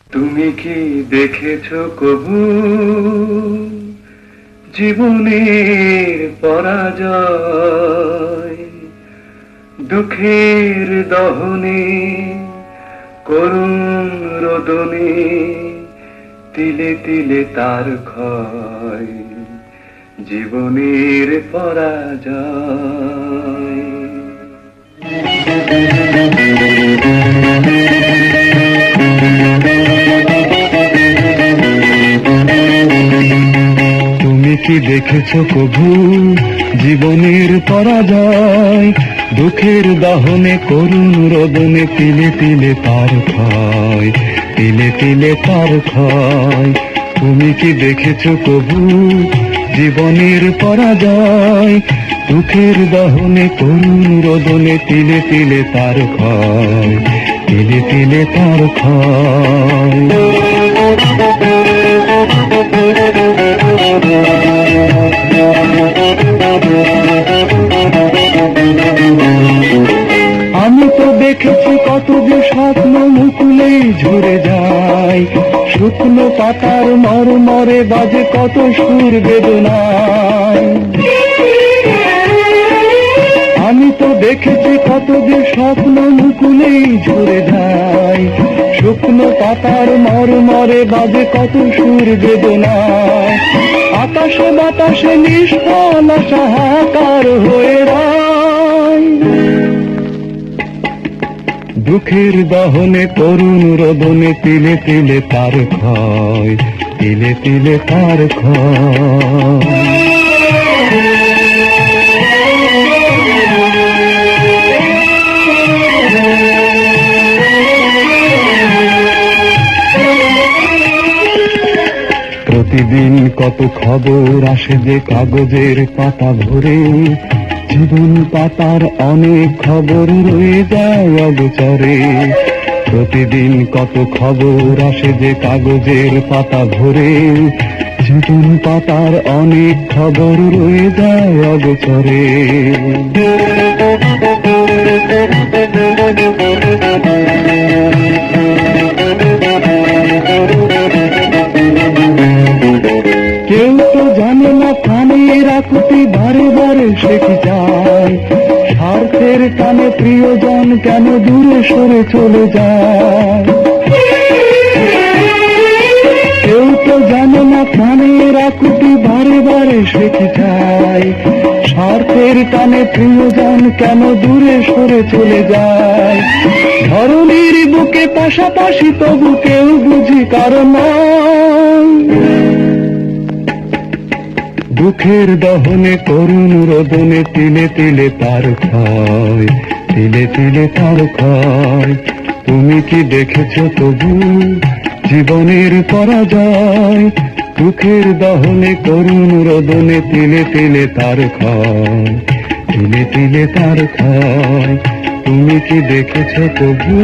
তুমি কি দেখেছো কবু জীবনের পরাজয়? দুঃখের দহনে করুণ রোদনে তিলে তিলে তার ক্ষয়, জীবনের পরাজয়। তুমি কি দেখেছো কবু জীবনের পরাজয়? দুঃখের দহনে করুণ রোদনে তিলে তিলে তার ক্ষয়, তিলে তিলে তার ক্ষয়। তুমি কি দেখেছো কবু জীবনের পরাজয়? দুঃখের দহনে করুণ রোদনে তিলে তিলে তার ক্ষয়, তিলে তিলে তার ক্ষয়। আমি তো দেখেছি কত যে স্বপ্ন মুকুলেই ঝরে যায়, শুকনো পাতার মরমরে বাজে কত সুর বেদনায়। আমি তো দেখেছি কত যে স্বপ্ন মুকুলেই ঝরে যায়, শুকনো পাতার মরমরে বাজে কত সুর বেদনায়। আকাশে বাতাসে নিষ্ফল আশা হাহাকার হয়ে রয়, দুঃখের দহনে করুণ রোদনে তিলে তিলে তার ক্ষয়, তিলে তিলে তার ক্ষয়। প্রতিদিন কত খবর আসে যে কাগজের পাতা ভরে, জীবন পাতার অনেক খবর রয়ে যায় অগোচরে। প্রতিদিন কত খবর আসে যে কাগজের পাতা ভরে, জীবন পাতার অনেক খবর রয়ে যায় অগোচরে। কেউ তো জানে না প্রাণের আকুতি বারে বারে সে কি যায়, স্বার্থের টানে প্রিয়জন কেন দূরে সরে চলে যায়। কেউ তো জানে না প্রাণের আকুতি বারে বারে সে কি যায়, স্বার্থের টানে প্রিয়জন কেন দূরে সরে চলে যায়। ধরণীর বুকে পাশাপাশি তবু কেউ বুঝি কারণ দুঃখের দহনে করুণ রোদনে তিলে তিলে তার ক্ষয়, তিলে তিলে তার ক্ষয়। তুমি কি দেখেছো তবু জীবনের পরাজয়? দুঃখের দহনে করুণ রোদনে তিলে তিলে তার ক্ষয়, তিলে তিলে তার ক্ষয়। তুমি কি দেখেছো তবু?